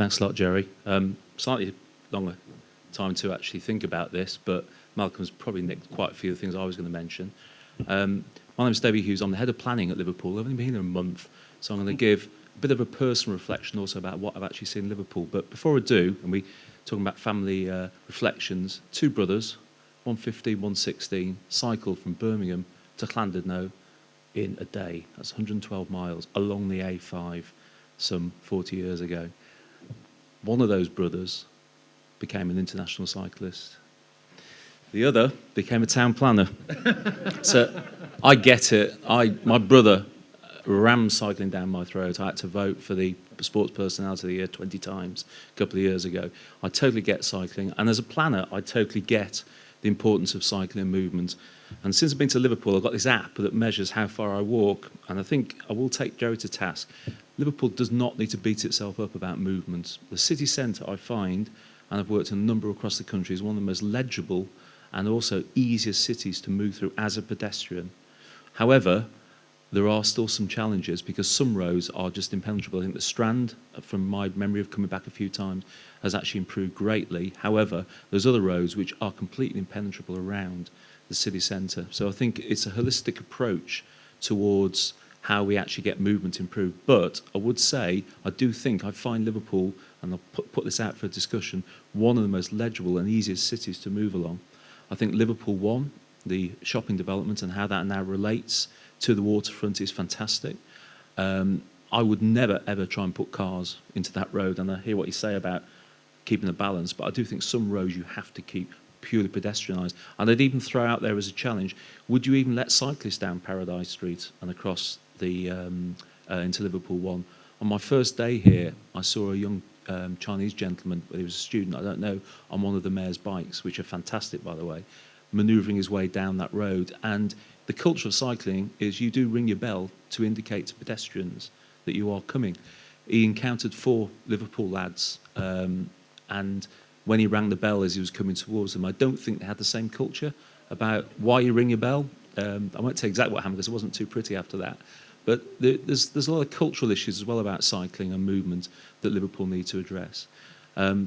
Thanks a lot, Jerry. Slightly longer time to actually think about this, but Malcolm's probably nicked quite a few of the things I was going to mention. My name's Hughes. I'm the head of planning at Liverpool. I've only been here a month, so I'm going to give a bit of a personal reflection also about what I've actually seen in Liverpool. But before I do, and we're talking about family reflections, two brothers, 115, 116, cycled from Birmingham to Llandudno in a day. That's 112 miles along the A5 some 40 years ago. One of those brothers became an international cyclist. The other became a town planner. So I get it. My brother rammed cycling down my throat. I had to vote for the Sports Personality of the Year 20 times a couple of years ago. I totally get cycling. And as a planner, I totally get the importance of cycling and movement. And since I've been to Liverpool, I've got this app that measures how far I walk. And I think I will take Jerry to task. Liverpool does not need to beat itself up about movement. The city centre, I find, and I've worked in a number across the country, is one of the most legible and also easiest cities to move through as a pedestrian. However, there are still some challenges because some roads are just impenetrable. I think the Strand, from my memory of coming back a few times, has actually improved greatly. However, there's other roads which are completely impenetrable around the city centre. So I think it's a holistic approach towards how we actually get movement improved. But I would say, I do think I find Liverpool, and I'll put this out for a discussion, one of the most legible and easiest cities to move along. I think Liverpool 1, the shopping development and how that now relates to the waterfront is fantastic. I would never, ever try and put cars into that road, and I hear what you say about keeping a balance, but I do think some roads you have to keep purely pedestrianised. And I'd even throw out there as a challenge, would you even let cyclists down Paradise Street and across the into Liverpool 1? On my first day here, I saw a young Chinese gentleman, he was a student, I don't know, on one of the mayor's bikes, which are fantastic, by the way, manoeuvring his way down that road. And the culture of cycling is you do ring your bell to indicate to pedestrians that you are coming. He encountered 4 Liverpool lads, and when he rang the bell as he was coming towards them, I don't think they had the same culture about why you ring your bell. I won't tell you exactly what happened because it wasn't too pretty after that. But there's a lot of cultural issues as well about cycling and movement that Liverpool need to address.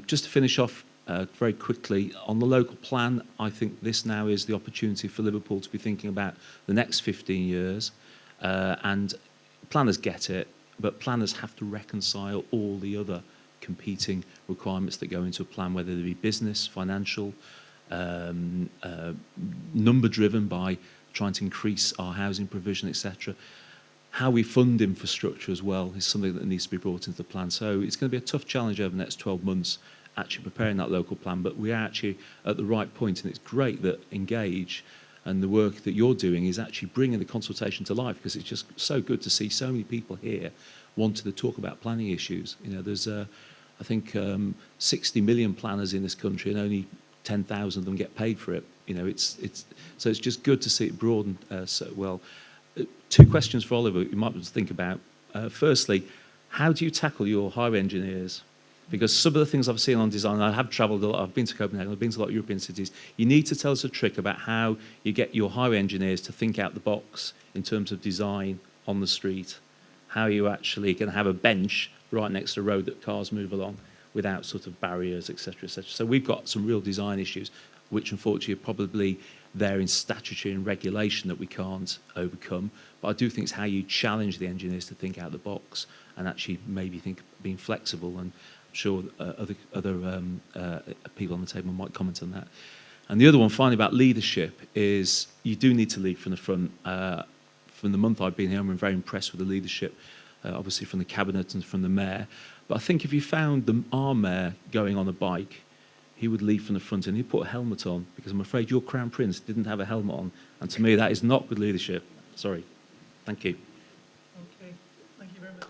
Just to finish off very quickly, on the local plan, I think this now is the opportunity for Liverpool to be thinking about the next 15 years. And planners get it, but planners have to reconcile all the other competing requirements that go into a plan, whether they be business, financial, number-driven by trying to increase our housing provision, etc. How we fund infrastructure as well is something that needs to be brought into the plan. So it's going to be a tough challenge over the next 12 months actually preparing that local plan, but we are actually at the right point, and it's great that Engage and the work that you're doing is actually bringing the consultation to life, because it's just so good to see so many people here wanting to talk about planning issues. You know, there's I think 60 million planners in this country, and only 10,000 of them get paid for it. You know, so it's just good to see it broaden so well. 2 questions for Oliver you might want to think about. Firstly, how do you tackle your highway engineers? Because some of the things I've seen on design, I have travelled a lot, I've been to Copenhagen, I've been to a lot of European cities. You need to tell us a trick about how you get your highway engineers to think out the box in terms of design on the street. How you actually can have a bench right next to the road that cars move along without sort of barriers, etc., etc. So we've got some real design issues, which unfortunately are probably there in statutory and regulation that we can't overcome. But I do think it's how you challenge the engineers to think out the box and actually maybe think being flexible. And I'm sure other people on the table might comment on that. And the other one, finally, about leadership is you do need to lead from the front. From the month I've been here, I'm very impressed with the leadership, obviously from the cabinet and from the mayor. But I think if you found our mayor going on a bike, he would lead from the front and he'd put a helmet on, because I'm afraid your Crown Prince didn't have a helmet on. And to me, that is not good leadership. Sorry. Thank you. Okay. Thank you very much.